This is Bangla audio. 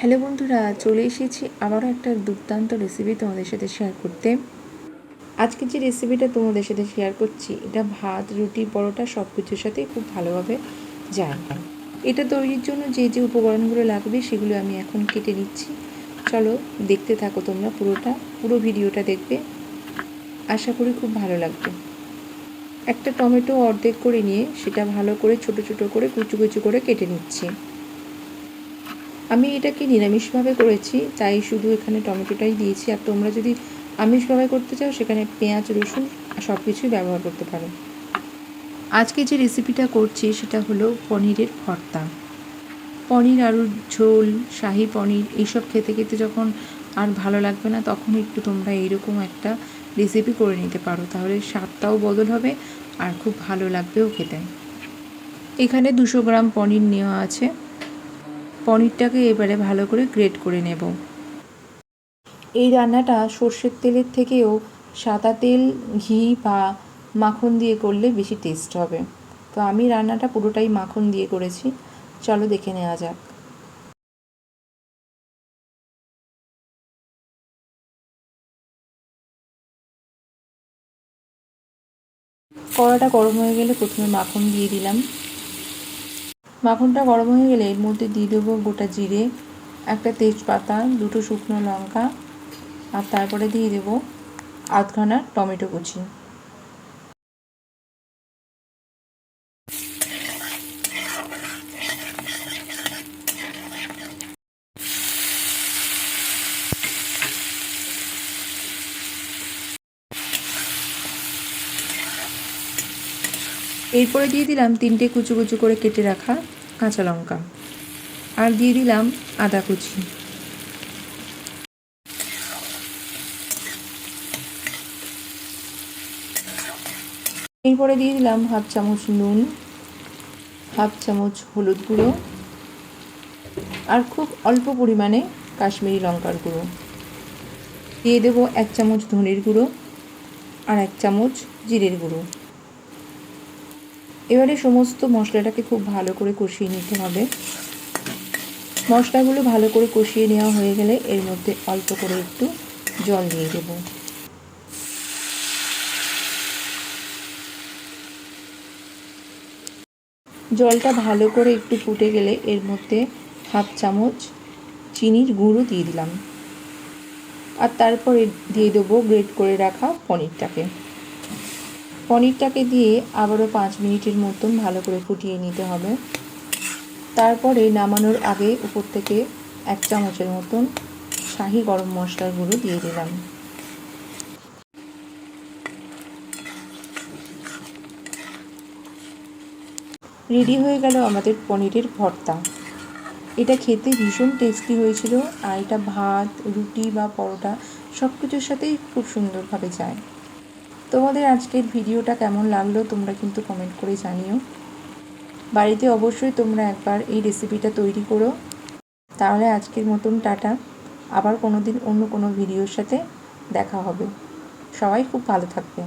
হ্যালো বন্ধুরা, চলে এসেছি আবারও একটা দুর্দান্ত রেসিপি তোমাদের সাথে শেয়ার করতে। আজকে যে রেসিপিটা তোমাদের সাথে শেয়ার করছি, এটা ভাত, রুটি, পরোটা সব কিছুর সাথেই খুব ভালোভাবে যায়। এটা তৈরির জন্য যে যে উপকরণগুলো লাগবে সেগুলো আমি এখন কেটে নিচ্ছি। চলো দেখতে থাকো, তোমরা পুরো ভিডিওটা দেখবে, আশা করি খুব ভালো লাগবে। একটা টমেটো অর্ধেক করে নিয়ে সেটা ভালো করে ছোট ছোট করে কুচু কুচু করে কেটে নিচ্ছি। আমি এটাকে নিরামিষভাবে করেছি, তাই শুধু এখানে টমেটোটাই দিয়েছি। আর তোমরা যদি আমিষভাবে করতে চাও সেখানে পেঁয়াজ, রসুন সব কিছুই ব্যবহার করতে পারো। আজকে যে রেসিপিটা করছি সেটা হলো পনিরের ভর্তা। পনির আলুর ঝোল, শাহি পনির এইসব খেতে খেতে যখন আর ভালো লাগবে না, তখন একটু তোমরা এইরকম একটা রেসিপি করে নিতে পারো, তাহলে স্বাদটাও বদল হবে আর খুব ভালো লাগবেও খেতে। এখানে 200 গ্রাম পনির নেওয়া আছে। পনিরটাকে এবারে ভালো করে গ্রেট করে নেব। এই রান্নাটা সর্ষের তেলের থেকেও সাদা তেল, ঘি বা মাখন দিয়ে করলে বেশি টেস্ট হবে। তো আমি রান্নাটা পুরোটাই মাখন দিয়ে করেছি। চলো দেখে নেওয়া যাক। কড়াটা গরম হয়ে গেলে প্রথমে মাখন দিয়ে দিলাম। মাখনটা গরম হয়ে গেলে এর মধ্যে দিয়ে দেবো গোটা জিরে, একটা তেজপাতা, 2টো শুকনো লঙ্কা, আর তারপরে দিয়ে দেবো আধখানা টমেটো কুচি। এরপরে দিয়ে দিলাম 3টে কুচু কুচু করে কেটে রাখা কাঁচা লঙ্কা, আর দিয়ে দিলাম আদা কুচি। এরপরে দিয়ে দিলাম হাফ চামচ নুন, হাফ চামচ হলুদ গুঁড়ো, আর খুব অল্প পরিমাণে কাশ্মীরি লঙ্কার গুঁড়ো। দিয়ে দেবো 1 চামচ ধনের গুঁড়ো আর 1 চামচ জিরের গুঁড়ো। এবারে সমস্ত মশলাটাকে খুব ভালো করে কষিয়ে নিতে হবে। মশলাগুলো ভালো করে কষিয়ে নেওয়া হয়ে গেলে এর মধ্যে অল্প করে একটু জল দিয়ে দেবো। জলটা ভালো করে একটু ফুটে গেলে এর মধ্যে হাফ চামচ চিনির গুঁড়ো দিয়ে দিলাম, আর তারপরে দিয়ে দেবো গ্রেট করে রাখা পনিরটাকে দিয়ে আবারও 5 মিনিটের মতন ভালো করে ফুটিয়ে নিতে হবে। তারপরে নামানোর আগে উপর থেকে 1 চামচের মতন শাহি গরম মশলার গুঁড়ো দিয়ে দিলাম। রেডি হয়ে গেল আমাদের পনিরের ভর্তা। এটা খেতে ভীষণ টেস্টি হয়েছিল, আর এটা ভাত, রুটি বা পরোটা সব কিছুর সাথেই খুব সুন্দরভাবে যায়। তোমাদের আজকের ভিডিওটা কেমন লাগলো তোমরা কিন্তু কমেন্ট করে জানিও। বাড়িতে অবশ্যই তোমরা একবার এই রেসিপিটা তৈরি করো। তাহলে আজকের মতন টাটা, আবার কোনো দিন অন্য কোনো ভিডিওর সাথে দেখা হবে। সবাই খুব ভালো থাকবে।